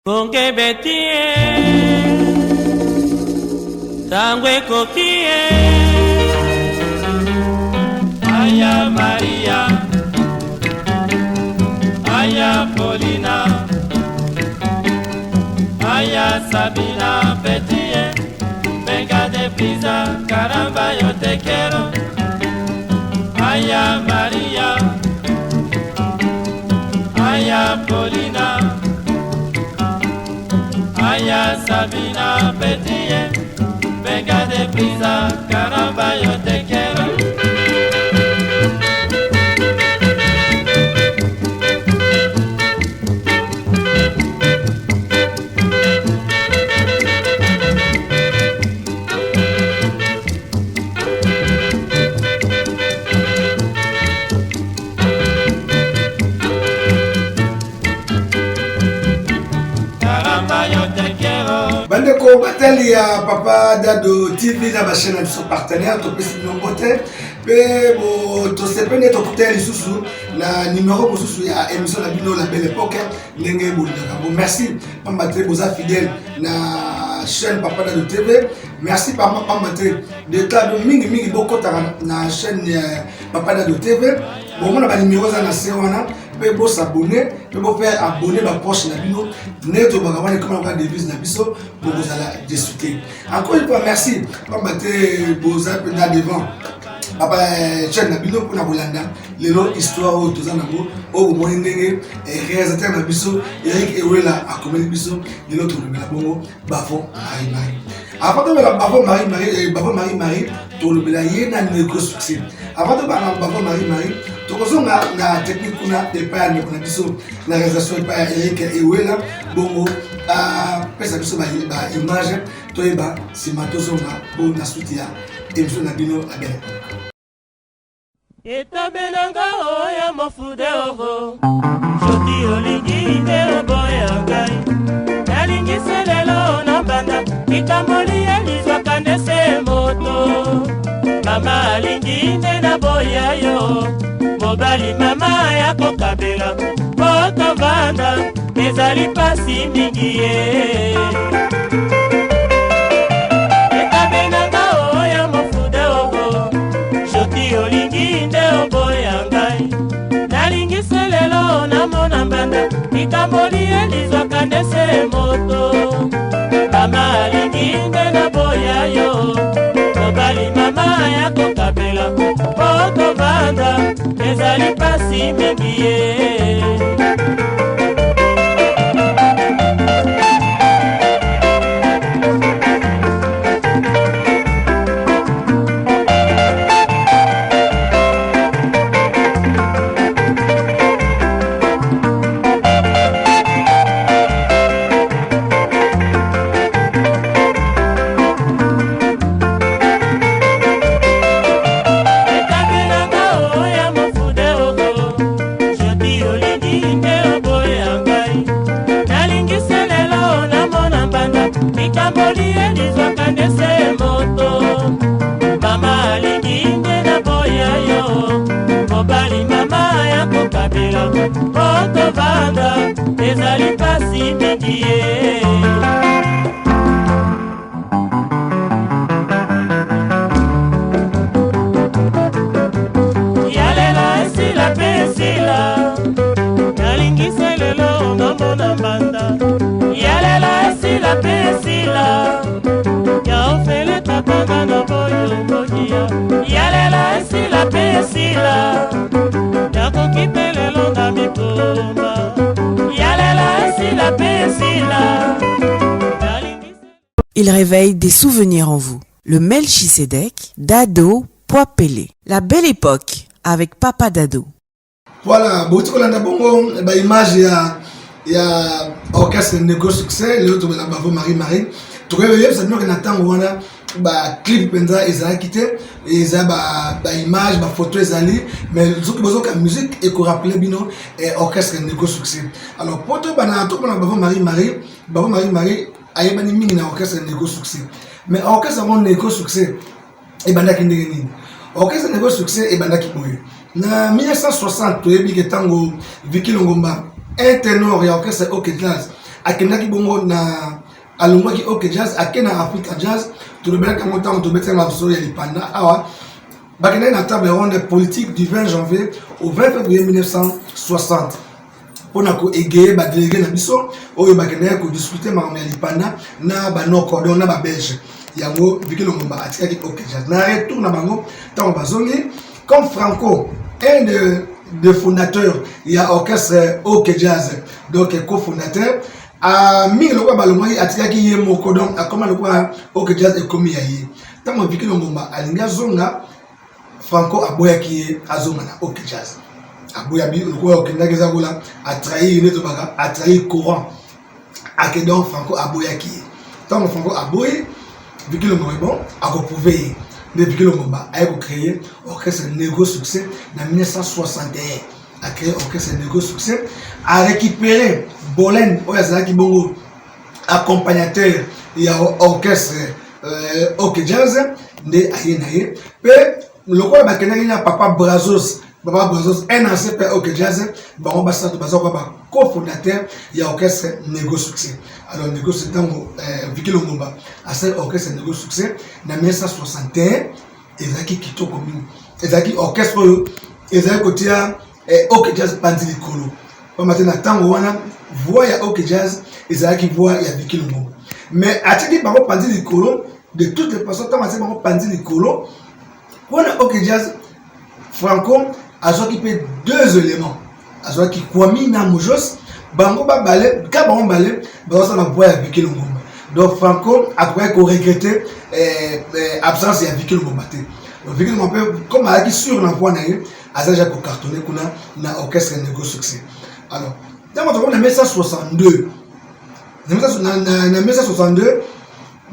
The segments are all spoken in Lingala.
Bonge betie Tangwe kokie Aya Maria Aya Paulina Aya Sabina betie Venga de prisa Caramba yo te quiero Aya Maria Aya Paulina Aya Sabina Betie, venga de prisa, caramba yo te quiero. Bandeko batali ya Papa Dado TV na chaîne de son partenaire to pesi nombote pe bo to sepene to kuteli susu na numéro ko susu ya émission na bino la belle époque ndenge bolaka bon merci pambate boza fidèle na chaîne Papa Dado TV merci pambate de ta do mingi bokota na chaîne Papa Dado TV bon mona ba numéro za na sewana pe bo s'abonner pe bo faire abonner ba poche na bino neto bagabane comme on devise na biso pour vous aller discuter. Encore une fois merci pambate boza pe na devant papa chaîne na bino pour na bolanda lelo histoire o tozana ngo o moni ndenge réalisateur na biso Eric Ewela a commis biso lelo to na bongo bafo Marie avant de la bafo Marie to le bela yena négo succès avant de la bafo Marie to kozonga na technique kuna de pa na biso na réalisation pa Eric Ewela bongo pesa biso ba image to eba simatozonga bo na sutia émission na bino la belle. Etabenanga oya mofude ogo Joti olingi ide oboya ngai Nalingi selelo na banda Ikamoli elizwa kandese moto Mama alingi ide na boya yo Mobali mama yako kabela Poto banda Ezali pasi mingi ye Ikamboli elizwa kandese moto Mama alinginde na boya yo Mobali mama yako kabela Poto banda Ezali pasi mingi ye Poto banda, ezali pasi mingi ye Yalela esila pesila Nalingise lelo nomona banda Yalela esila pesila Ya ofele tapanga no boyo mogia Yalela esila pesila Yako kipele longa mikoma Yalela esila pesila Il réveille des souvenirs en vous. Le Melchisedec, Dado, Poipele. La belle époque avec Papa Dado. Voilà, beaucoup de bongo, image ya orchestre Négo Succès, l'autre la Bavo Marie. Tu réveilles ça nous attend voilà ba clip penza ezala quitté eza ba image ba photo ezali mais zuki bozo ka musique et ko rappeler bino orchestre Négo Succès. Alors poto bana to bana Bavo Marie ayebani mingi na orchestre Négo Succès. Mais orchestre Négo Succès et banda kindenge nini. Orchestre Négo Succès et banda kiboye. Na 1960 to yebi ke tango Vicky Longomba un ténor et orchestre Oketlas akendaki bongo na alongwaki OK Jazz akena Africa Jazz to le bel kamotan to mettre la solo ya lipanda awa bakendaki na table ronde politique du 20 janvier au 20 février 1960 pona ko égayé ba délégué na biso oyo bakendaki ko discuter makambo ya lipanda na ba noko donc na ba belge yango Vikilo Ngomba atikaki OK Jazz na retour na bango tant bazongi comme Franco un de fondateurs il y a orchestre OK Jazz donc cofondateur a mi le quoi balomai atikaki ye moko donc a comment le quoi OK Jazz est commis yaye tant Vikilo Ngomba alinga zonga Franco aboyaki azonga na OK Jazz aboyabi le quoi okenda kezagola a trahi ne to baka a trahi courant ake donc Franco aboyaki tant Franco aboyi Vikilo Ngomba bon a prouver de Vikilo Ngomba a créé orchestre Négo Succès en 1961 a créé orchestre Négo Succès a récupéré Bolen Oyazaki Bongo accompagnateur et orchestre OK Jazz de Ayenaye pe le quoi bakena na Papa Brazos un ancien père OK Jazz bango basa to baza ko cofondateur et orchestre Négo Succès alors Négo Succès tango Vikilo Ngomba a fait orchestre Négo Succès en 1961 ezaki kitoko mingi ezaki orchestre oyo ezaki kotia OK Jazz pandi likolo pa matena tango wana voix ya OK Jazz ezaki voix ya Vikilo Ngomba mais atiki bango pandi likolo de toutes les façons tant matena bango pandi likolo wana OK Jazz Franco azwaki pe deux éléments azwaki Kwami na Mojos bango ba balé ka bango balé ba sa la voix ya Vikilo Ngomba donc Franco a ko regretter absence ya Vikilo Ngomba te Vikilo Ngomba comme a qui sur na voix na ye azaja ko cartonner kuna na orchestre Négo Succès alors dans notre 1962 na 1962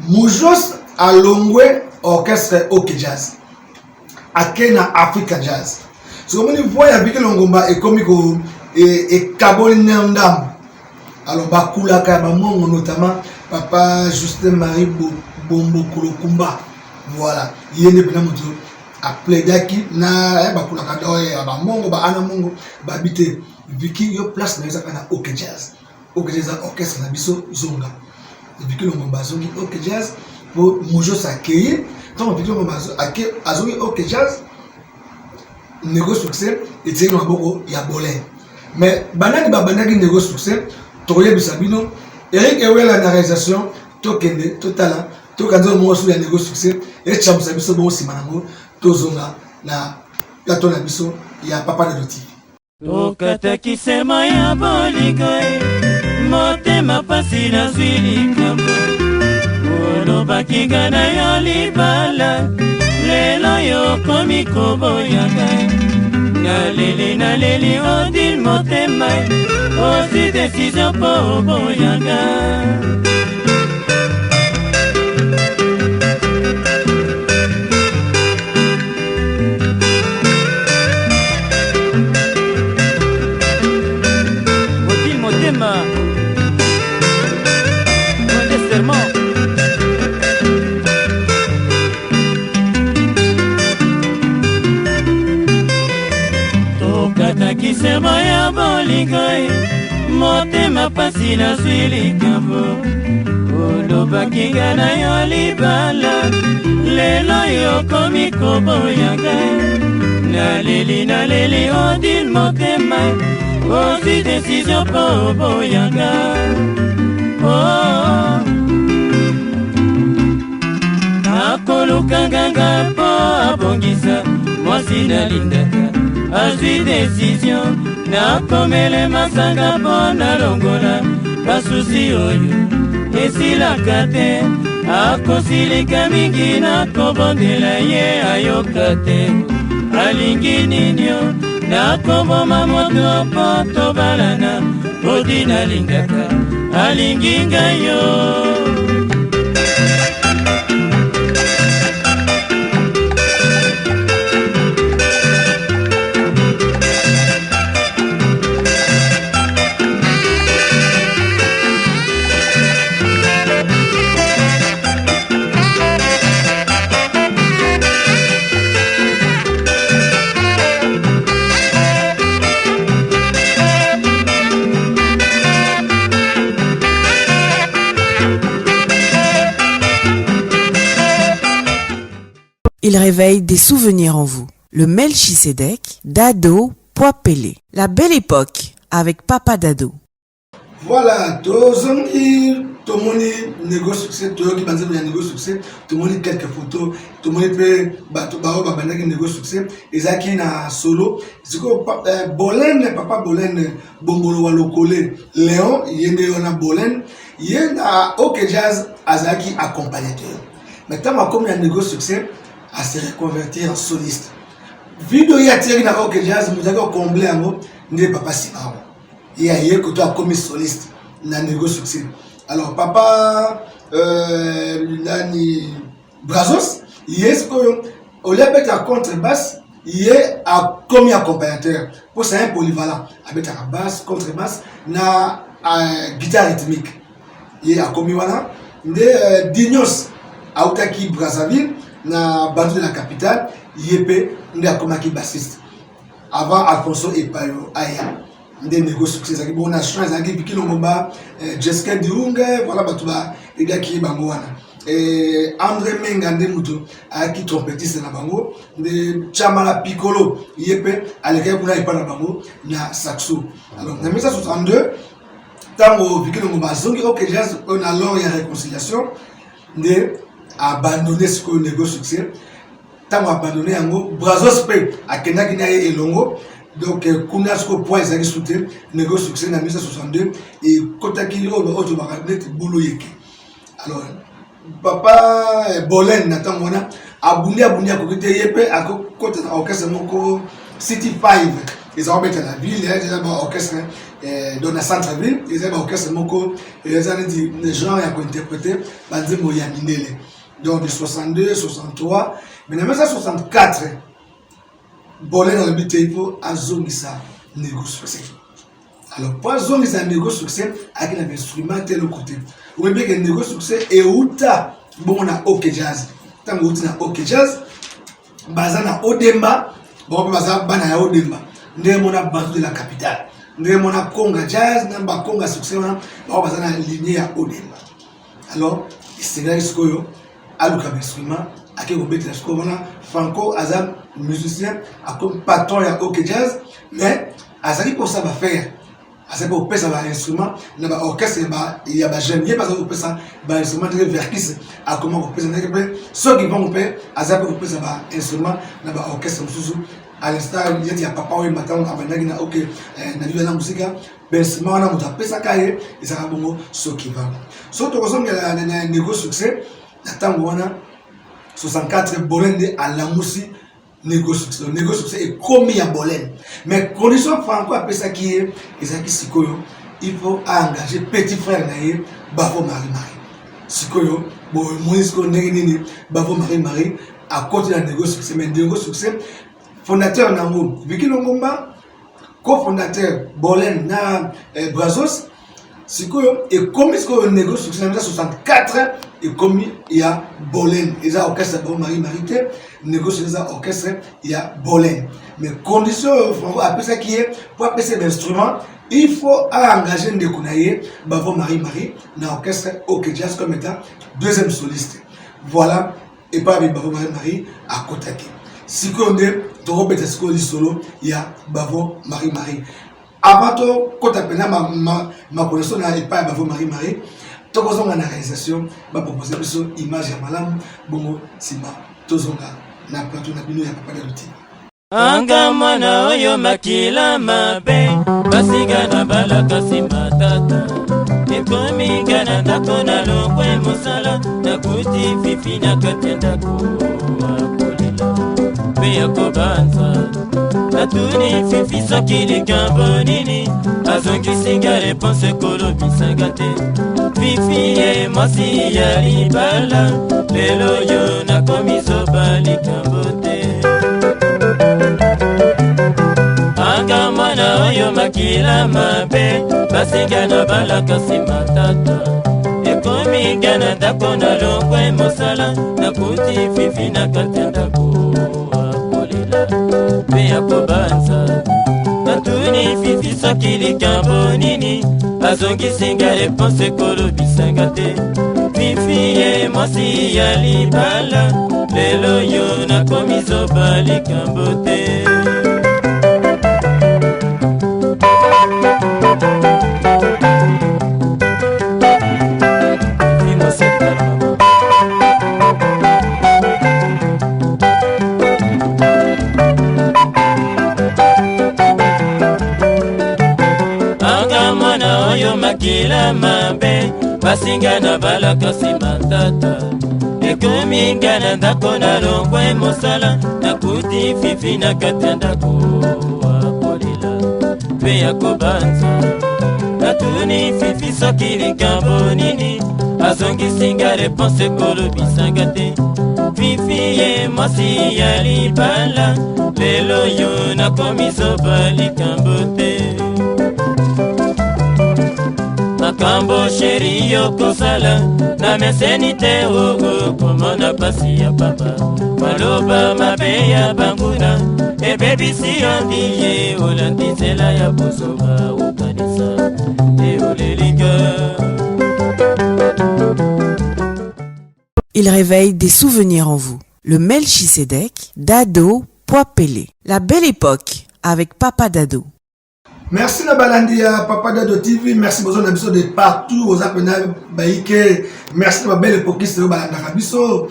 Mojos a longwe orchestre OK Jazz akena Africa Jazz so comme une voix ya Vikilo Ngomba et comme ko et kaboli ndam alors bakulaka ba mongo notamment Papa Justin Marie Bombo Kolokumba voilà yene bina moto a plaidaki na bakulaka doye ba mongo ba ana mongo ba bité Viki yo place na ezaka na OK Jazz OK Jazz orchestre na biso zonga Vikilo Ngomba zongi OK Jazz pour Mojos accueillir tant Vikilo Ngomba azongi OK Jazz Négo Succès et tiens na boko ya Bolen mais banani babandaki Négo Succès toye bisabino Eric Ewela na réalisation tokende totala tokanzo mosu ya Négo Succès et chamsa biso bon simanango tozonga na plateau na biso ya Papa Dado TV tokata kisema ya boligoe motema pasi na zwilikambo olobaki gana yo libala lelo yo komi koboyaka naleli odil motema osi décision po boyaka odil motema modestement kisema ya boligoe motema pasi na zwilikambo olobaki gana yo libala lelo yo komi koboyaka naleli odil motema osi décision po boyaka akoluka nganga po abongisa mwasi nalindaka azwi décision nakomele masanga mpo nalongola basusi oyo esilaka te akosilika mingi nakobondela ye ayoka te alingi ninio nakoboma moto mpo tobalana odi nalingaka alingi ngai yo Il réveille des souvenirs en vous. Le Melchisedec, Dado Poapele. La belle époque avec Papa Dado. Voilà, tozongi tomoni négo succès, toyoki banze ya négo succès, tomoni quelques photos, tomoni pe bato bao babandaki négo succès, ezaki na solo, siko Bolène, papa Bolène bombolo wa lokole, Léon yende ona Bolène, yenda OK Jazz azaki accompagnateur. Maintenant comme il y a négo succès, à se reconvertir en soliste. Vidéo ya tiri na OK Jazz, nous avons comblé un mot, n'est papa Simao. Il y a hier que tu as commis soliste dans négo succès. Alors papa Nani Brazos, il est au lieu de la contrebasse, il est commis accompagnateur. Pour ça un polyvalent avec la basse, contrebasse, na guitare rythmique. Il est commis voilà. De Dignos Autaki Brazzaville, na bande de la capitale, il est commis bassiste. Avant Alfonso Epayo Aya. Des négociations succès qui bon na chance qui viki lomba Jessica Diunga voilà batuba les gars qui bango wana André Menga ndemuto aki trompettiste na bango de Chamala Piccolo yepe aleka kuna ipa na bango na saxo. Alors en 1962 tango viki lomba zongi OK Jazz on a alors il y a réconciliation de abandonner ce que négocie succès tango abandonner yango Brazos pe akenda kina elongo. Donc, Kunasko point est soutenu, négocie succès en 1962 et Kotaki Oto Baranet Bouloyeki. Alors, papa Bolène Nathan Mona, Abounia Kokite Yepe, à côté de l'orchestre Moko City 5, ils ont mis à la ville, ils ont orchestre dans la centre-ville, ils ont orchestre Moko, ils ont dit les gens qui ont interprété Banzi Moya Minele. Donc, de 62, 63, mais en 1964, Bolène dans le but il faut azongisa négo succès. Alors pour azongisa négo succès avec un instrument tel côté. Ou bien que négo succès et outa bon on a OK Jazz. Tant que on a OK Jazz, bazana Odemba, bon bazana bana Odemba. Ndé mon a bande de la capitale. Ndé mon a Conga Jazz, namba Conga succès on bazana lignée à Odemba. Alors c'est là ce que aluka instrument ake obeti la skovana Franco Azam musicien comme patron ya OK Jazz mais azali pour ça va faire azali pour pesa ba instrument na ba orchestre il y a ba jeune pas pour pesa ba instrument de verkis a comment pour pesa que ceux qui vont faire azali pour pesa ba instrument na ba orchestre mususu à l'instar il y a papa ou matin abandaki na OK na lieu na musique instrument na muta pesa kaye ezaka bongo ceux qui vont so to kozonga na négo succès na tango wana 64 Bolène à la moussi négociation est commis à Bolène mais condition franco après ça qui est ezaki sikoyo il faut engager petit frère naye Bavo Marie sikoyo bon monisco nini Bavo Marie à côté de la négociation mais négociation fondateur nango Viki Longomba cofondateur Bolène na Brazos sikoyo et commis sikoyo négociation en 1964 et commis il y a Bolène et ça orchestre Bavo Marie négocier ça orchestre il y a Bolène mais condition après ça qui est pour appeler l'instrument il faut engager Ndekunaye Bavo Marie dans orchestre OK Jazz comme étant deuxième soliste voilà et pas avec Bavo Marie à Kotaki si qu'on est trop bête solo il y a Bavo Marie avant tout quand appelle ma connaissance n'a pas Bavo Marie tokozonga na réalisation ba proposer biso image ya malamu bongo sima tozonga na plateau na bino ya Papa Dado TV. Anga mwana oyo makila mabe basiga na balaka sima tata ekomi ngana ndako na lokwe mosala na kuti fifi na katenda kuwakolela pe yakobanza natuni fifi soki likambo nini azongisinga reponse kolobisanga te fifi ye mwasi ya libala lelo yo nakomi zoba likambo te anga mwana oyo makila mabe basinga na balaka sima tata ekomi ngana ndako na lokwe mosala nakuti fifi na katenda kuwakolela pe yakobanza natuni fifi soki likambo nini azongisinga reponse kolobisanga te fifi ye mwasi ya libala lelo yo nakomi zoba likambo te. Anga mwana oyo makila mabe basinga na balaka nsima tata ekomi nga na ndako na longwe mosala nakuti fifi na kati ya ndako akolela mpe ya kobanza natuni fifi soki likambo nini azongisinga reponse kolobisanga te fifi ye mwasi ya libala lelo yo nakomi zoba likambo te. Makambo sheri yokosala na meseni te ogo komona pasi ya papa maloba mabe ya banguna ebebisi ondiye olandizela ya bozoba ukanisa eolelinga. Il réveille des souvenirs en vous. Le Melchisedec, Dado Poipele. La belle époque avec Papa Dado. Merci na balandi ya Papa Dado TV, merci besoin d'abiso de partout aux appels baïke, merci na belle époque c'est balanda kabiso,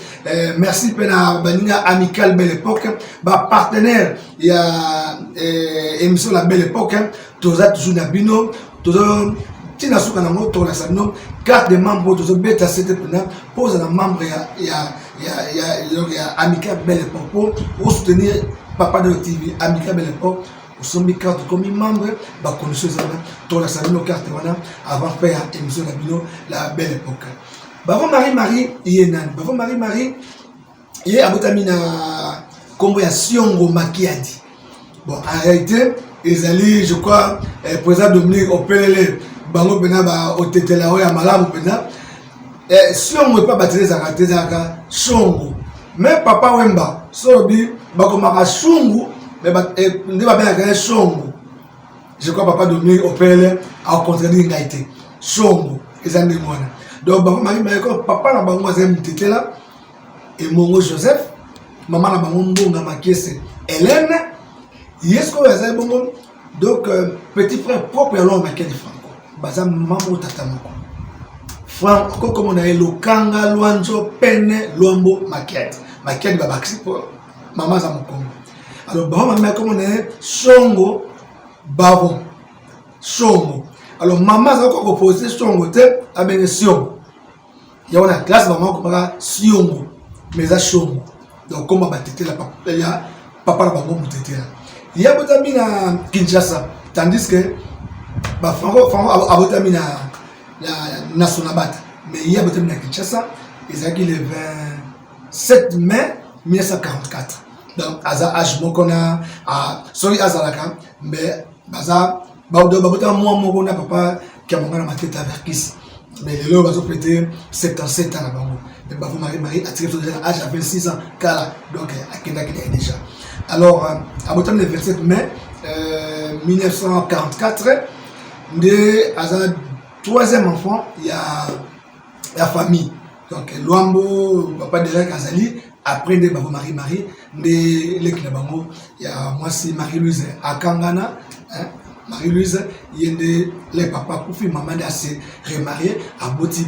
merci pena baninga amical belle époque, ba partenaire ya émission la belle époque, toza toujours na bino, toza tina suka na moto la sabino, carte de membre toza beta c'était pena pose na membre ya amical belle époque pour soutenir Papa Dado TV, amical belle époque. Sombi carte comme membre ba connaissez ça to la salino carte wana avant faire émission la bino la belle époque bavo Marie yenan bavo Marie ye abotamina kombo ya Siongo Makiadi. Bon en réalité ils allaient je crois président Dominique Opelele bango bena ba otetela ya malamu bena Siongo pas battre za ratezaka Songo mais papa Wemba sobi bakomaka Shungu. Mais je crois papa Dominique Opele a contredit Ngaïté. Songo, ils ont dit moi. Donc papa na bango azem tetela et Mongo Joseph, maman na bango mbonga makiese Hélène, yesko azem bongo. Donc petit frère propre à l'homme makiedi Franco. Baza maman tata moko. Franco comme on a Lokanga Luanzo Pene Luambo makiedi. Makiedi babaksi pour maman za mokongo. Alors, maman, comme on est Songo, Bavon, Songo. Alors, maman, ça va proposer Songo, à bien Siongo. Il y a une classe, maman, comme ça, Siongo, mais ça, Songo. Donc, comme on va téter là, il y a papa, là, maman, téter là. Il y a Botami à Kinshasa, tandis que, Franco, a Botami à Nasonabat, mais il y a Botami à Kinshasa, et ça, il est le 27 mai 1944. Donc, Aza Ashmokona, sorry Azalaka, mais Baza, Baudobabota, moi, papa, qui a mon gars ma tête avec Kiss. Mais les lots, ils ont pété 77 ans à Bango. Mais Bafou Marie a tiré son âge à 26 ans, Kala, donc à Kenda qui est déjà. Alors, à Botam le 27 mai 1944, de Aza, troisième enfant, il y a la famille. Donc, Luambo, papa Derek Azali, après de Bavo Marie, de l'Eklabango, il y a moi c'est Marie-Louise Akangana, Marie-Louise, il y a les papas Koufi, maman d'assez remarié, à Boti,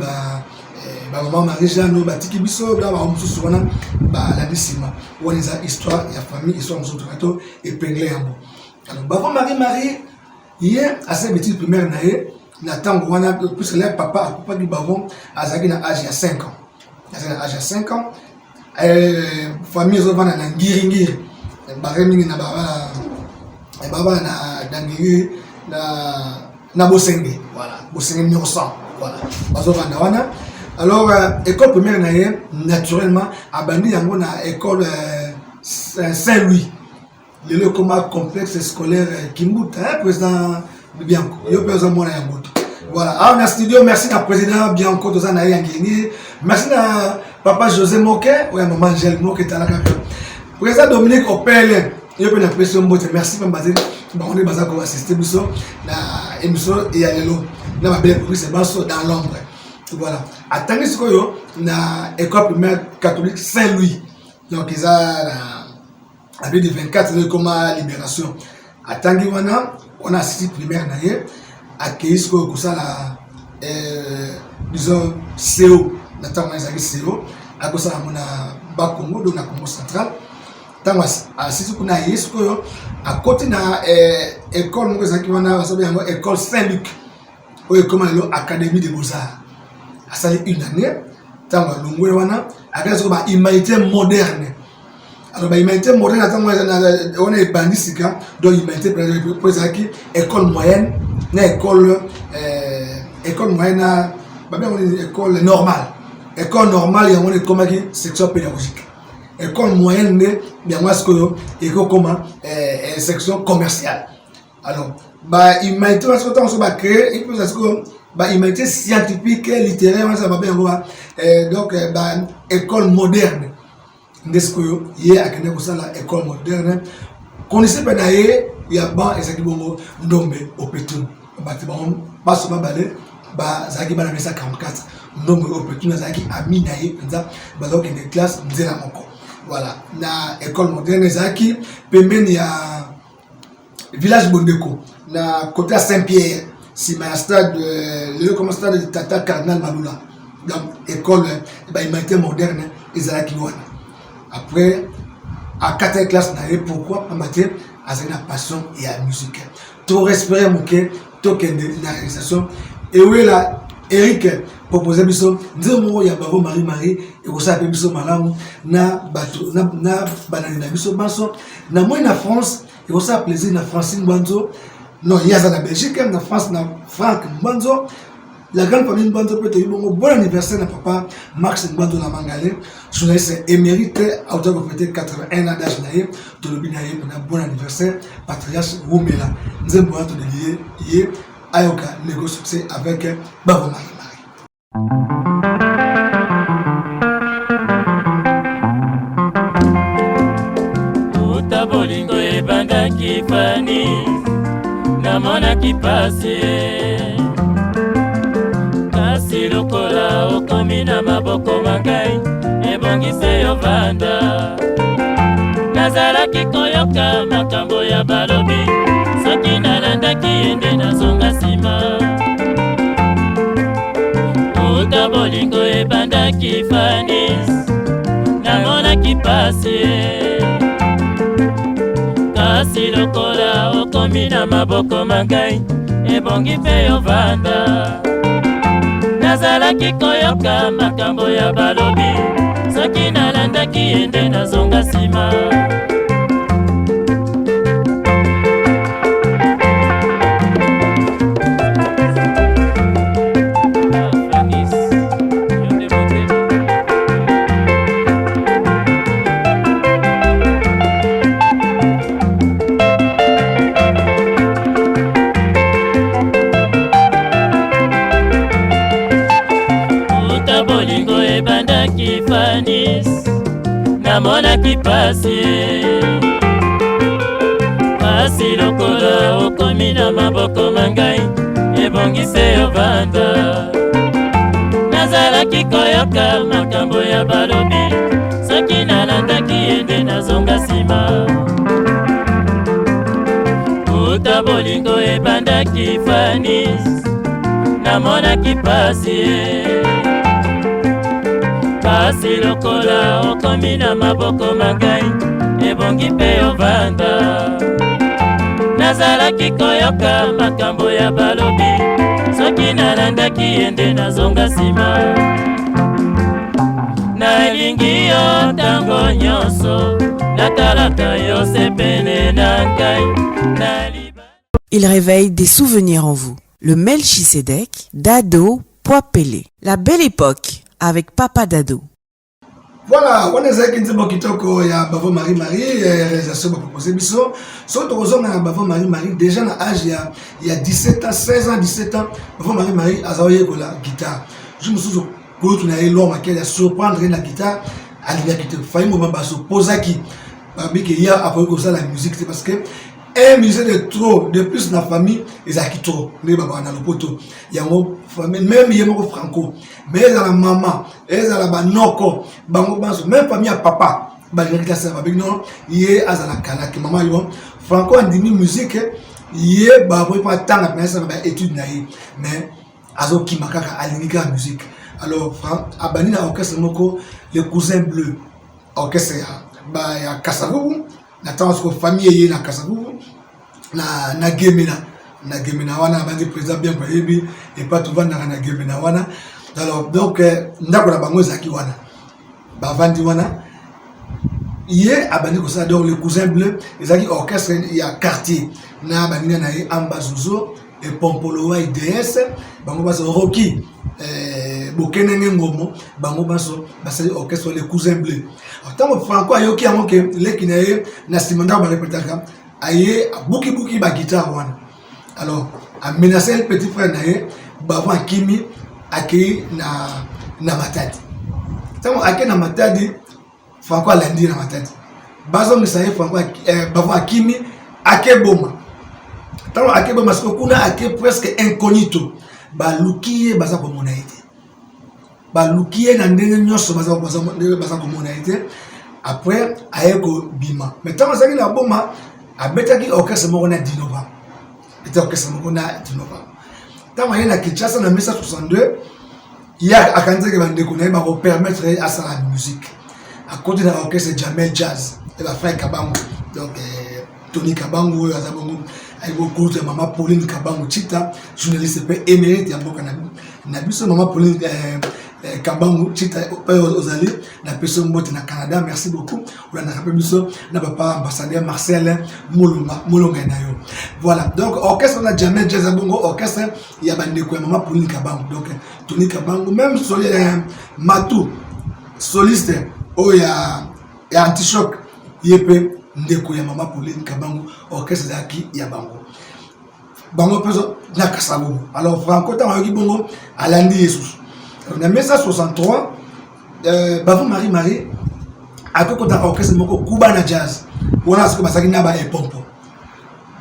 maman Marie-Jeanne, Batiki Bisso, là, on se souvient, la décima, où on a histoire, il y a famille, histoire, on se trouve, et penglé à moi. Alors, Bavo Marie, il y a assez de petites primaires, Nathan Gouana, puisque là, papa du Bavon, à Zagin à âge de 5 ans. À âge de 5 ans, famille Zovan na Ngiringiri, Bareming na Baba na Dangiri na Bosenge, voilà, Bosenge numéro 100, voilà, Bazovan na wana. Alors, école primaire naie, naturellement, à Bandi yango na école Saint-Louis, le coma complexe scolaire Kimbuta, président Bianco, yo président Mona Yamboto. Voilà, alors dans studio, merci à président Bianco de Zanaï Angeni, merci à papa José Moke, ou à maman Angèle Moke, président Dominique Opele, yo peux l'impression Mbote, merci pour m'assister, on est basé pour assister à l'émission et à l'élo, là ma belle prise c'est basso dans l'ombre. Voilà. Attendez ce que na école primaire catholique Saint-Louis. Donc ils ont de 24 c'est comme libération. Attendez on a 6 primaires naie accueilli ce que ça la disons CO notamment les CO à cause ça on a bas Congo donc na Congo central. Tant à 6 qu'on a ce que à côté na école nous ça qui on a ça bien école Saint-Luc ou comme l'académie des beaux-arts. Ça fait une année, tant que l'on voit après ça va humanité moderne. Alors bah humanité moderne, on est bandit donc humanité pour ça qui école moyenne, école moyenne, bah bien on est école normale. École normale et on est comme qui section pédagogique. École moyenne bien moi ce que école comment section commerciale. Alors bah humanité parce que on va créer il faut ça que bah humanité scientifique et littéraire ça va bien voir donc bah école moderne n'est-ce que hier à Kenya ça la école moderne connaissez pas d'ailleurs il y a ban et ça qui bon ndombe au pétun bah c'est bon pas seulement balé bah ça qui va la 44 ndombe au pétun ça qui a mis naïe ça bah donc une classe nzela moko voilà na école moderne ça qui pembeni ya village Bondeko na côté à Saint-Pierre si ma stade le comme stade de Tata Cardinal Malula donc école bah humanité moderne Isaac Louana après à 4e classe na pourquoi en matière à la passion et à la musique tout respirer mon cœur tout que la réalisation et oui là Eric proposé biso nzemo ya bavo Marie et ko sa pe biso malamu na bato na banani na biso banso na moi na France et ko sa plaisir na Francine Banzo non il y a ça na Belgique na France na Franck Banzo la grande famille Banzo peut être bon anniversaire na papa Max Banzo na Mangale journaliste émérite auteur de fêter 81 ans d'âge naïe to le binaïe na bon anniversaire patriarche Wumela nzemo to de lié Ayoka négocie succès avec Bavo Marie. Uta bolingo ebanda kifani namona kipasi kasi lokola okomi na maboko mangai ebongise yo vanda nazalaki koyoka makambo ya balobi soki nalandaki ende nazonga nsima uta bolingo ebandaki fanis namonaki pasi kasi lokola okomi na maboko mangai ebongi mpe yo vanda nazalaki koyoka makambo ya balobi soki nalandaki ende nazonga nsima bolingo ebandaki fanis namonaki pasi pasi lokola okomi na maboko mangai ebongise yo vanda nazalaki koyoka makambo ya balobi soki nalandaki ende nazonga nsima uta bolingo ebandaki fanis namonaki pasi pasi lokola okomi na maboko mangai ebongi mpe yo vanda nazalaki koyoka makambo ya balobi soki nalandaki ende nazonga nsima nalingi yo ntango nyonso natalaka yo sepene na ngai. Il réveille des souvenirs en vous. Le Melchisedec, Dado Poapele. La belle époque avec Papa Dado. Voilà, on est avec Nzebo Kitoko ya Bavo Marie réalisation de proposer biso. Surtout aux hommes Bavo Marie déjà à l'âge il y a 17 ans, 16 ans, 17 ans, Bavo Marie azaoye ko la guitare. Je me souviens que tu n'as l'homme qui a surprendre la guitare à l'université. Faille moment basso posaki. Parce que il y a après que ça la musique c'est parce que un musicien de trop, de plus dans la famille, ils ont trop. Les babas dans le poteau. Il y a une famille, même il y a un franco. Mais ils ont la maman, ils ont la banoko, même famille à papa. Il y a la kanaki, maman, franco en demi musique, il y a pas tant de études, mais azo qui m'a aligné la musique. Alors, Abani na orchestre moko, les cousins bleus, orchestre ya Kasavubu, na tango famille na Kasavubu, na Gemena wana bandi président bien kwa yebi et pas tout vendre na Gemena wana. Alors donc ndako na bango zaki wana. Ba vandi wana. Yé Abani ko ça donc les cousins bleus, ezaki orchestre ya quartier na bani na ye Ambazuzo et Pompolo IDS, bango baso Rocky Bokenenge Ngomo, bango baso basali orchestre les cousins bleus. Tant Franco ayoki amoke le kinaye na simanda ba répétaka aye buki ba guitare wana. Alors a menacé le petit frère naye bava Kimi akei na Matadi. Tant akei na Matadi Franco alandi na Matadi. Bazo misaye Franco bava Kimi akei boma. Tant akei boma parce que kuna akei presque incognito. Ba lukiye baza ko mona été. Ba lukiye na ndenge nyoso baza ko mona été. Après ayeko bima. Mais tant que na boma abetaki orchestre moko na Dinova. Était orchestre moko na Dinova. Tant que na Kinshasa na 1962, il y a akanze ke bande ko na ba ko permettre à ça la musique. À côté de l'orchestre Jamel Jazz, et la frère Kabango. Donc Tony Kabango azabongo aiko coach maman Pauline Kabango Chita, journaliste émérite ya mboka na biso maman Pauline Kabango Chita ozali na personne mbote na Canada. Merci beaucoup. On a rappelé biso na papa ambassadeur Marcel Molonga na yo. Voilà. Donc orchestre na Jamel Jazz abongo orchestre ya bandeko ya maman Pauline Kabango. Donc Tony Kabango même Matou soliste ya Antichoc yepe ndeko ya mama Pauline Kabango orchestre zaki ya bango peso na Kasavubu. Alors Franco ta yoki bongo alandi Jesus. En 1963 Bavou Marie akoko ta orchestre moko Kubana Jazz. Wana siko basaki na ba epompo.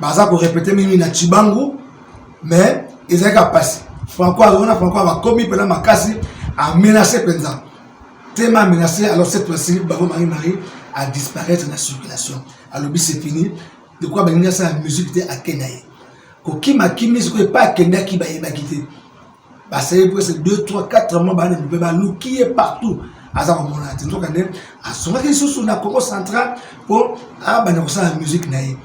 Baza ko répéter mimi na Chibangu mais ezaka passer. Franco va commis pela makasi a menacé penza. Tellement menacé, alors cette fois-ci, Bavou Marie a disparaître dans la circulation. Alors, c'est fini. De quoi ben ça la musique à Kenya. Koki makimi ce que pas Kenya qui va y quitter. Bah c'est presque 2 3 4 mois ba ne peut pas nous qui est partout. Asa ko mona tinto kané a soma ke susu na Congo central pour ba na ça la musique naïe.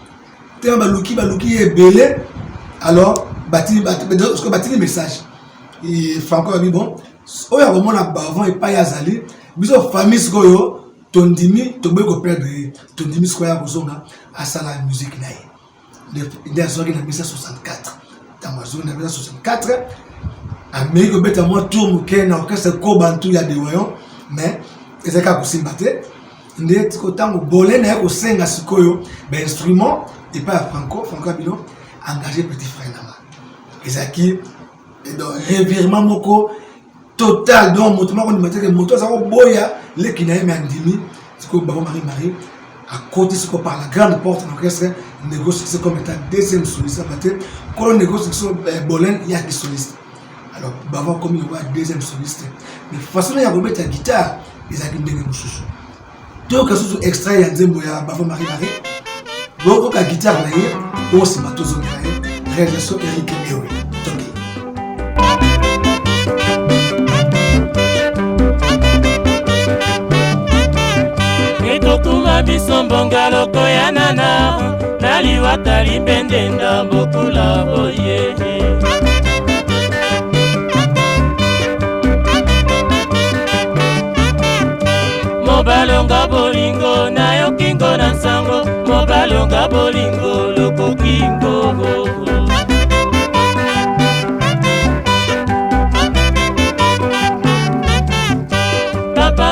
Tellement ba luki est belé. Alors bati ce que bati message. Et Franco a dit bon, oya ko mona bavon et pas yazali. Biso famille skoyo tondimi to beko perdre tondimi skoya bozonga asa la musique naïe. Il a sorti en 1964. Dans ma zone en 1964, Amérique beta moi tour mukena orchestre Kobantu ya de voyons mais ezaka kusimbate ndé kotango bolé na ko senga sikoyo ben instrument et pas Franco Bino engagé petit frère nama. Ezaki donc revirement moko total donc mouvement qu'on mettait que moto ça boya les kinaye mais andimi ce que Bavou Marie à côté ce qu'on par la grande porte de l'orchestre négocie comme étant deuxième soliste peut-être quand on négocie Bolène il y a qui soliste. Alors Bavou comme il voit deuxième soliste mais façon il y a remettre la guitare ils a gindé les chouchou donc ce extrait ya nzembo ya Bavou Marie donc la guitare là il aussi matozo na réalisation Eric Mewe. Tokuma biso mbonga loko ya nana naliwata limbende ndambokula boye mobalonga bolingo nayo kingo na nsango mobalonga bolingo loko kingo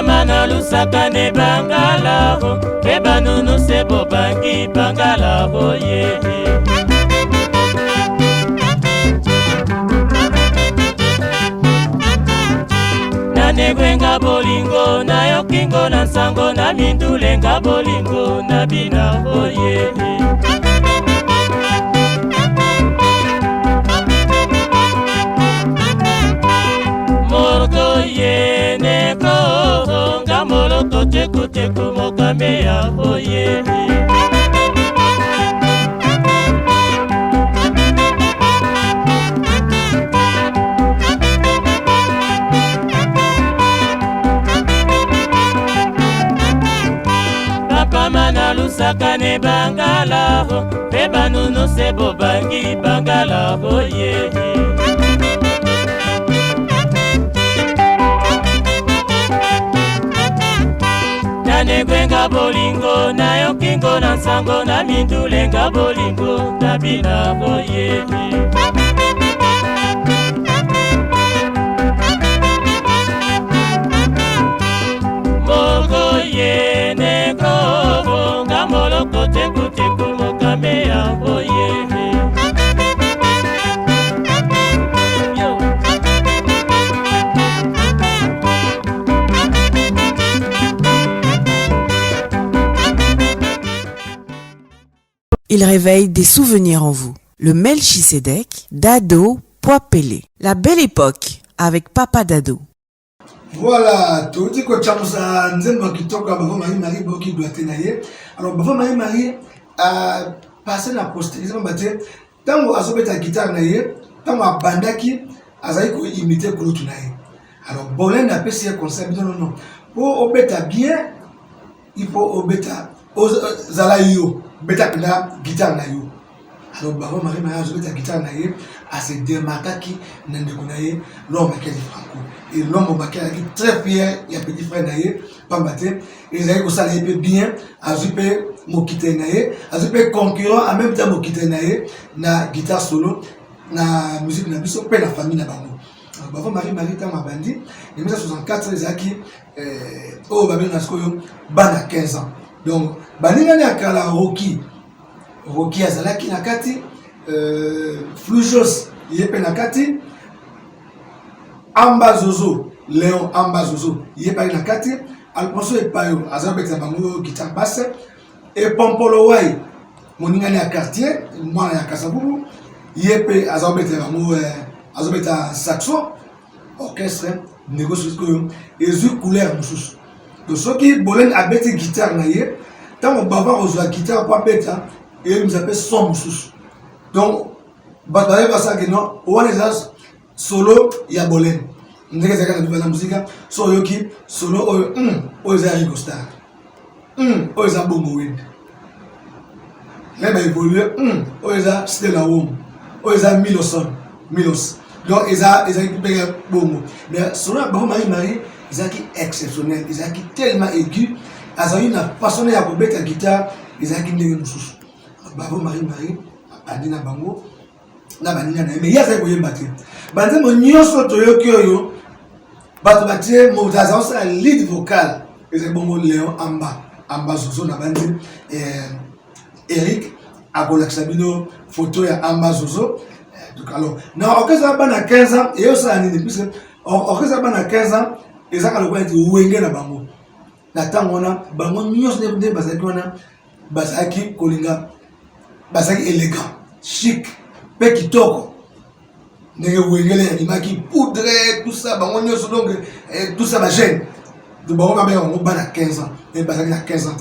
Mana lusaka ne bangala ho Keba nunu sebo bangi bangala ho ye Na negwenga bolingo na yokingo na nsango na mindulenga bolingo na bina ho ye tekuteko mokame ya oye. Papa mana lusaka ne bangala ho, pe banunu sebo bangi bangala oye. Negwenga bolingo na yokingo na sango na mindulenga bolingo na bina boye. Moko ye neko nga moloko teku teku mokame ya boye. Il réveille des souvenirs en vous. Le Melchisedec, Dado, Poipele. La belle époque avec Papa Dado. Voilà, tout dit que Chamoussa Nzemba qui toque à Bavo Marie Boki doit tenailler. Alors, Bavo Marie a passé la postérité. Tant qu'on a sauvé ta guitare, tant qu'on a bandaki, Azaï qu'on imite Kouloutunaï. Alors, Bolin a passé un concept. Non. Pour obéta bien, il faut obéta Zalaïo. Beta pina guitare na yo. Alors Bavo Marie a joué ta guitare na yo à se démarquer qui n'en déconnaît l'homme qui est franco. Et l'homme qui est très fier, il y a petit frère na yo, pas maté. Et ils ont ça bien, à jouer mon quitter na yo, à jouer concurrent en même temps mon quitter na yo, na guitare solo, na musique na biso, pe na famille na bango. Alors Bavo Marie ta ma bandi, en 1964 ils a qui oh babel na skoyo bana 15 ans. Donc, baningani akala Rocky azalaki nakati, Flujos yepe nakati, Amba Zozo, Léon Amba Zozo yepe nakati, Alfonso Epayo azabeta bango guitare basse, et Pompolo Wai moningani ya quartier, mwana ya Kasabubu yepe azabeta bango azabeta saxo, orchestre, négocie et zu couleur mususu. Donc, ceux qui bolen abeti guitare naïe, tant que bavard aux guitare pas bête, et ils nous appellent son moussous. Donc, bataille va ça que non, on les a solo, il y a bolen. On dit que c'est la musique, so yoki, solo, o les a rigostar, o les a bongoïd. Là, il évolue, o les a Stella Home, o les a Milos. Donc, ils ont équipé bongo. Mais solo, Marie, ils ont exceptionnel, ils ont tellement aigu, ils ont une façon de jouer la guitare, ils ont une moussous. Bavo Marie, Adina Bango, na banina na mais il y a ça pour y battre. Bande mon nyonso toyo kyoyo, bato batie motaza on lead vocal, et c'est bon Léon Amba Zozo na bande Eric Abolaksabino photo ya Amba Zozo. Donc alors, na orchestre bana 15 ans et ça ani puisque orchestre bana 15 ans et ça quand on wenge na bango. Na tangona bango nyonso ne bazaki wana bazaki kolinga bazaki élégant, chic, pe kitoko. Ndenge wengele ya nimaki poudre tout ça bango nyonso donc tout ça ba gêne. De bango ba on bana 15 ans et bazaki na 15 ans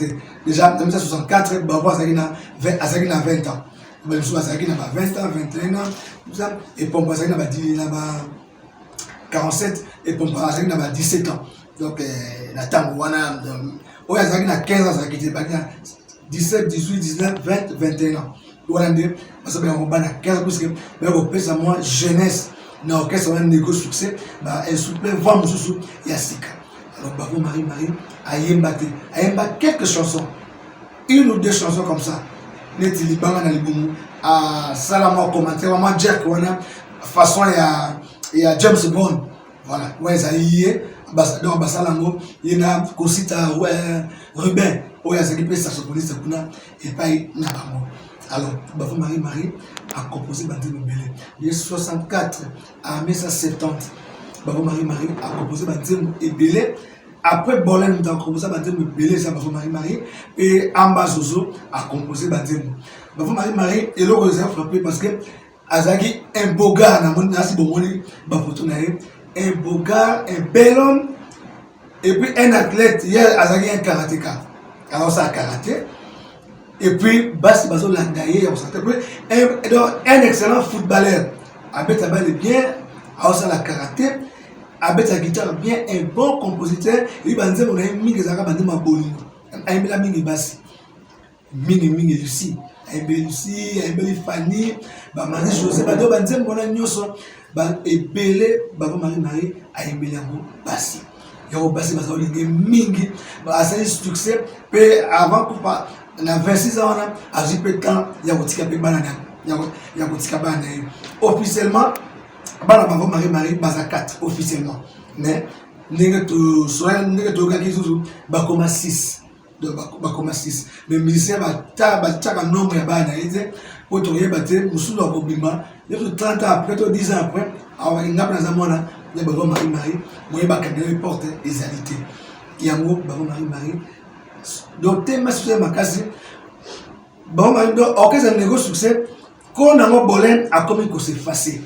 déjà en 1964 bango azaki na 20 ans. Ben so azaki na 20 ans, 21 ans, tout ça et pompa azaki na 47 et pompa azaki na 17 ans. Donc la tango wana o azaki na 15 ans azaki te bana 17, 18, 19, 20, 21 ans. Voilà, parce que on a 15 parce que on peut ça moi jeunesse na orchestre on a négocié succès bah elle souple vendre sous Yassika. Alors Bavo Marie ayemba quelques chansons, une ou deux chansons comme ça. Neti libanga na libumu à salama commentaire moi Jack wana façon il y a James Bond. Voilà, ouais ça y est ambassadeur basalango yena kosita Ruben oya s'occuper saxophoniste kuna et pas na bango. Alors Bavo Marie a composé Bandé Mbele. Il est 64 à 1970. Bavo Marie a composé Bandé Mbele. Après Bolen a composé Bandé Mbele, ça Bavo Marie et Amba Zozo a composé Bandé. Bavo Marie et l'autre les a frappé parce que Azaki un beau gars na mon nasi bomoni Bavoto nae un beau gars, un bel homme et puis un athlète hier azaki un karatéka alors ça karaté et puis basi bazo landaye un excellent footballeur abeta balle bien alors ça la karaté abeta guitare bien un bon compositeur il banze mon mingi zaka bande mabolingo ayembela mingi basi mingi Lucie ayembeli Lucie ayembeli Fanny ba Marie José bado banze mona nyoso ba ebele ba Marie ayembeli yango basi yo basi bazolingi mingi ba asali succès pe avant coupa na 26 ans on a peu temps ya kotika pe bana ya kotika bana officiellement bana ba Marie baza 4 officiellement mais ndenge to soya ndenge to ka kizuzu ba koma 6 de ba koma 6 mais musicien ba tchaka nombre ya bana ite pour to yeba te musulo ko bima de 30 ans après to 10 ans après awa ngapna za mona ya ba Marie moyeba ka de porte égalité yango ba Marie donc thème sur makasi ba Marie do okeza nego succès ko nango bolen a comme ko s'effacer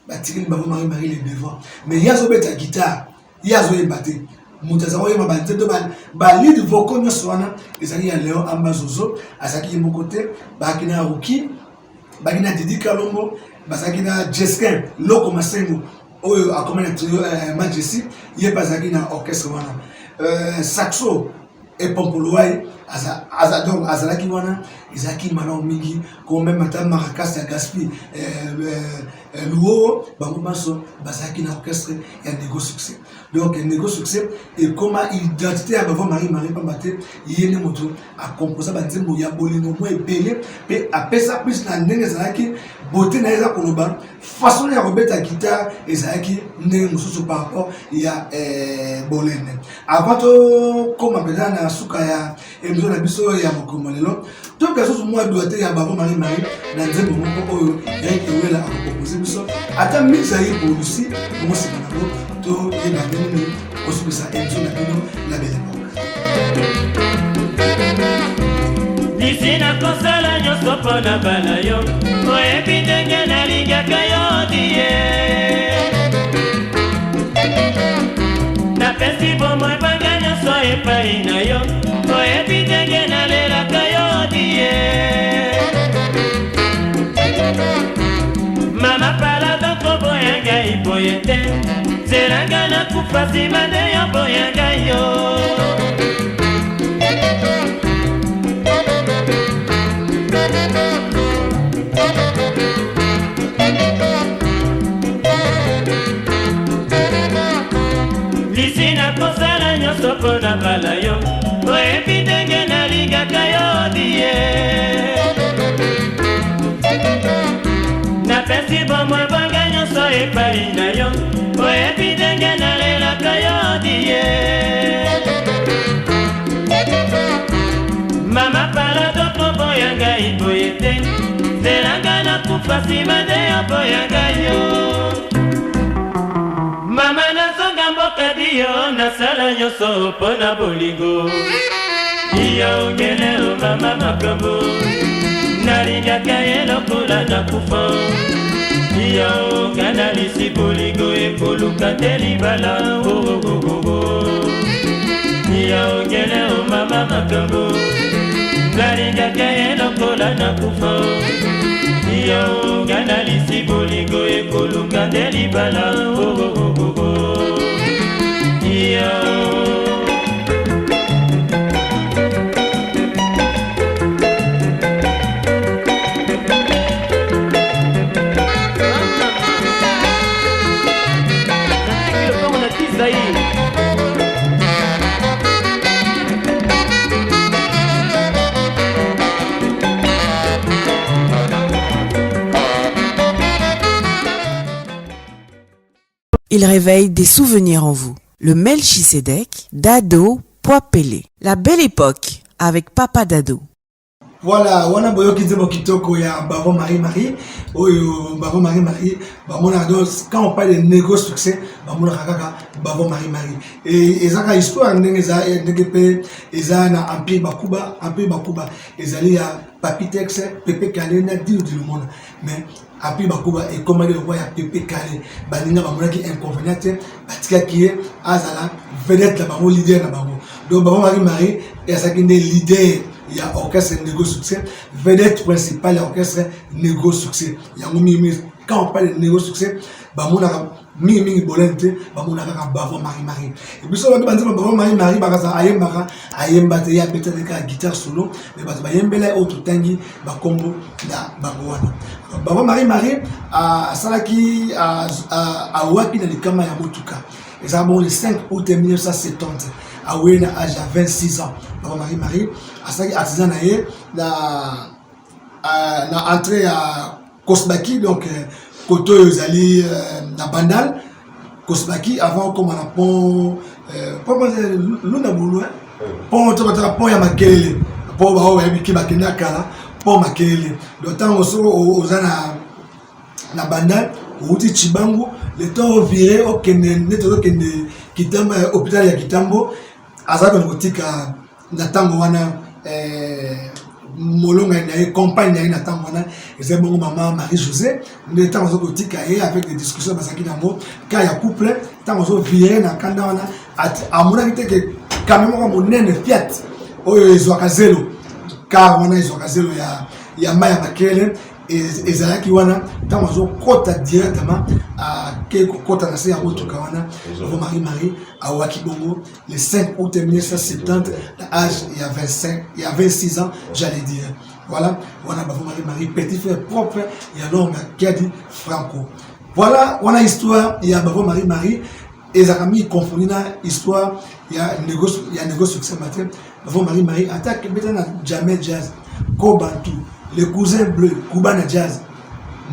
batikili ba Marie les devant mais yazo beta guitare yazo ebate mutaza oyema banze to ba lead vocal nyo swana ezali ya Léon Ambazozo azaki mo côté bakina Ruki bakina Didi Kalombo basakina Jeskin Loko Masengo oyo akomana trio Majesty yebazaki na orchestre wana saxo et pompoloai donc azalaki wana ezaki malon mingi ko même ata maracas ya Gaspi luo bango maso bazaki na orchestre ya Nego Succès donc Nego Succès et comment identité ya Bavo Marie pambate yene moto a composer banzembo ya bolingo mo ebele pe apesa plus na ndenge zalaki beauté na eza koloba façon ya robeta guitare ezalaki ndenge mususu par rapport ya bolene avant to comme peza na suka ya emission na biso ya mokomolelo to kaso mo doite ya Bavo Marie na nzembo moko oyo ya kewela a proposer biso ata miza yi policy mo sima na to yeba nini osubisa emission na bino la belle époque Nisina kosala nyoso pona bala yo oyebi ndenge nalingaka yo die napesi bomo ebanga nyonso epai na yo oyebi ndenge nalelaka yo die mama pala doko boyanga iboye te zelanga nakufa nsima nde yo boyanga yo Lisina kosala nyonso pona bala yo oyebi ndenge nalingaka yo die napesi bomo ebanga nyonso epai na yo oyebi ndenge nalelaka yo die mama pala doko boyanga iboye te zelanga nakufa nsima nde yo boyanga yo mama nazonga mboka diyo nasala nyonso pona bolingo iya ongele o mama makambo nalingaka ye lokola nakufa iya ongana lisi bolingo ekoluka te libala iya ongele o mama makambo nalingaka ye lokola nakufa iya ongana lisi bolingo ekoluka te libala iya Il réveille des souvenirs en vous. Le Melchisedec, Dado Poapele. La belle époque avec Papa Dado. Voilà, wana boyoki nzembo kitoko ya Bavo Marie oyo Bavo Marie bamona donc quand on parle de Nego Succès bamona kaka Bavo Marie et ezaka histoire ndenge za ndenge pe ezana empire bakuba ezali ya Papi Tex Pepe Kale na dio de lumona mais empire bakuba et comment le roi ya Pepe Kale baninga bamona ki inconvénient batika ki azala vedette la bango leader na bango donc Baba Marie et ça qui est leader il y a orchestre Nego Succès vedette principale orchestre Nego Succès il y a quand on parle de Nego Succès bamona mingi bolente bamona kaka Baba Marie et puis so ba nzema Baba Marie bakaza ayemba te ya beta de guitare solo mais ba yembela autre tangi ba combo na bango wana Baba Marie a salaki a wapi na likama ya motuka et ça bon le 5 août 1970 à Wena âge à 26 ans Baba Marie a salaki artisan na ye na entrée à Kosbaki donc Koto Yozali na Bandal Kosbaki avant comme on a pont Luna Boulou pont ya Makelele pont ba o yabiki bakenda kala pont Makelele donc tant ozana na Bandal outi Chibangu le temps viré au kende neto kende Kitambo hôpital ya Kitambo azaka ngotika na tango wana molonga na compagne na tango wana et bon maman Marie-José le temps aux boutiques avec des discussions basaki nango ka ya couple temps aux viré na kanda wana amuna kite que quand même comme nene Fiat oyo ezwaka zelo car wana ezwaka zelo ya maya Makele et zalaki wana temps aux kota directement à quelque kota na se ya motuka wana Baba Marie à Wakibongo le 5 août 1970 l'âge il y a 26 ans j'allais dire voilà on a Baba Marie petit frère propre il y a l'homme qui a dit Franco voilà on a histoire il y a Baba Marie et Zakami confondu na histoire il y a négo succès matin Baba Marie attaque maintenant jamais jazz Kobantu les cousins bleus Kubana jazz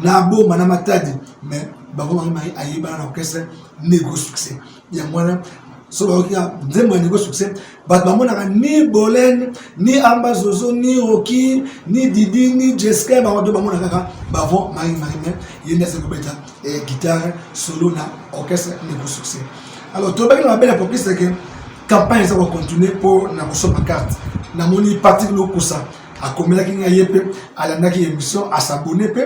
Nabo Manamatadi mais Baba Marie ayeba na orchestre Nego Succès ya mwana so ba nzembo Nego Succès bat ba mona ni Bolène ni Ambazozo ni Rocky ni Didi ni Jessica ba do ba mona kaka Baba Marie yenda se kobeta guitare solo na orchestre Nego Succès alors to ba na belle époque c'est que campagne ça va continuer pour na kosopa carte na moni parti no kusa a komela ki nga yepe ala ndaki émission à s'abonner pe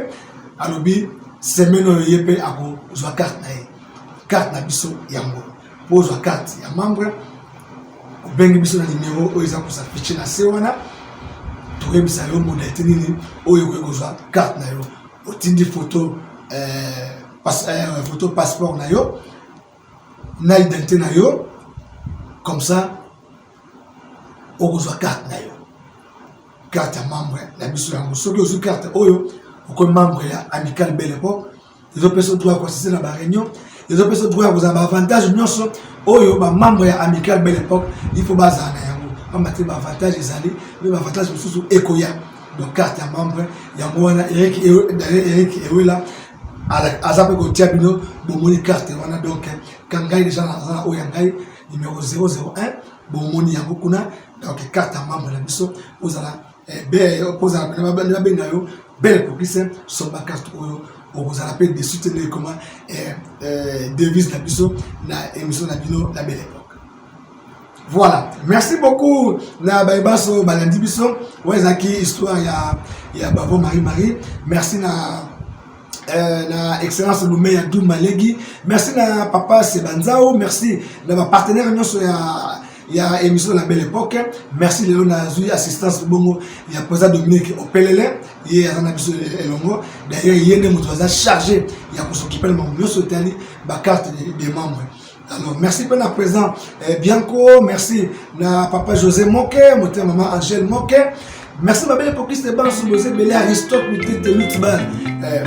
alobi semaine yepe ako zwa carte na biso yango po zwa carte ya membre bengi biso na numéro oyo za ko sa fiche na se wana to yebisa yo modalité nini oyo ko zwa carte na yo otindi photo photo passeport na yo na identité na yo comme ça o zwa carte na yo carte ya membre na biso yango soki ozu carte oyo oko membre ya amical Belle Époque les autres personnes doivent assister à la réunion les autres personnes doivent avoir avantage nyonso oyo ba membre ya amical Belle Époque il faut bazana yango ba mate ba avantage ezali mais avantage mususu ekoya donc carte ya membre ya mwana Eric Ewela azape ko tiabino bomoni carte wana donc kangai déjà na oyo ngai numéro 001 bomoni yango kuna donc carte ya membre na biso ozala pose à la Belle Époque son carte vous appelez des soutenir comment devise la biso na émission na bino la Belle Époque voilà merci beaucoup na baibaso balandi biso wezaki histoire ya Baba Marie merci na excellence Lumeya Douma Legi merci na papa Sebanzao merci na ma partenaire nyonso il y a émission La Belle Époque. Merci Léon Azui, assistance bongo. Il y a président Dominique Opelele. Il y a un abisso Elongo. D'ailleurs, il y a des motos chargés. Il y a pour s'occuper le membre. Ma carte des membres. Alors, merci pour la présence. Bianco, merci na papa José Moke, mon maman Angèle Moke. Merci ma Belle Époque, c'est bon, vous êtes belé Aristote, vous êtes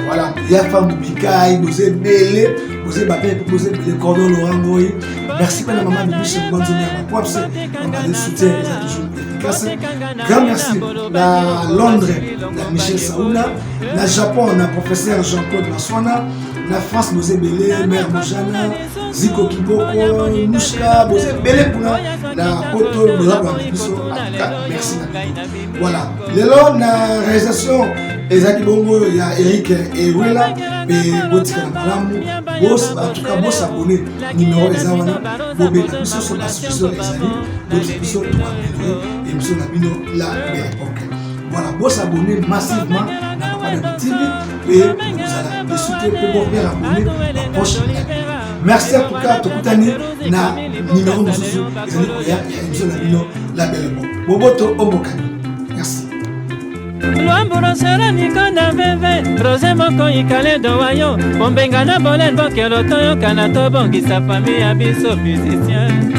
voilà, il y a femme Bikaï, vous êtes belé, vous êtes babé, vous êtes belé, cordon Laurent Moï. Merci pour la maman de Michel Bonzoni à ma poisse, on va les soutenir, ils ont toujours efficace. Grand merci à Londres, à Michel Saouna, à Japon, on a professeur Jean-Claude Maswana, la France, vous êtes belé, Mère Mojana, Ziko Kiboko, Mouchka, vous êtes belé pour la Poto, merci. Voilà, les lots de réalisation, Ezaki Bongo, il y a Eric Ewela, et Botika Malamu, Boss, en tout cas, Boss abonné, numéro Ezawana, Bobé, la mission sur la succession Ezali, d'autres émissions de et émission Nabino, la Belle Époque. Voilà, Boss abonné massivement, n'a pas de TV, et vous allez les soutenir pour bien abonner la prochaine. Merci en tout cas tokutani na numéro mosusu ezali koya ya émission na bino la belle époque boboto ombokani merci Luamburo sera mikona veve Rose moko ikale do wayo Bombenga na bolen bokelo toyo kana to bongisa fami ya biso musicien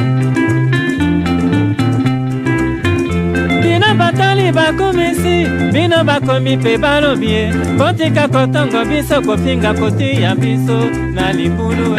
Bino batali bakomisi Bino bakomi pe balobie Botika kotongo biso kofinga koti ya biso na libulu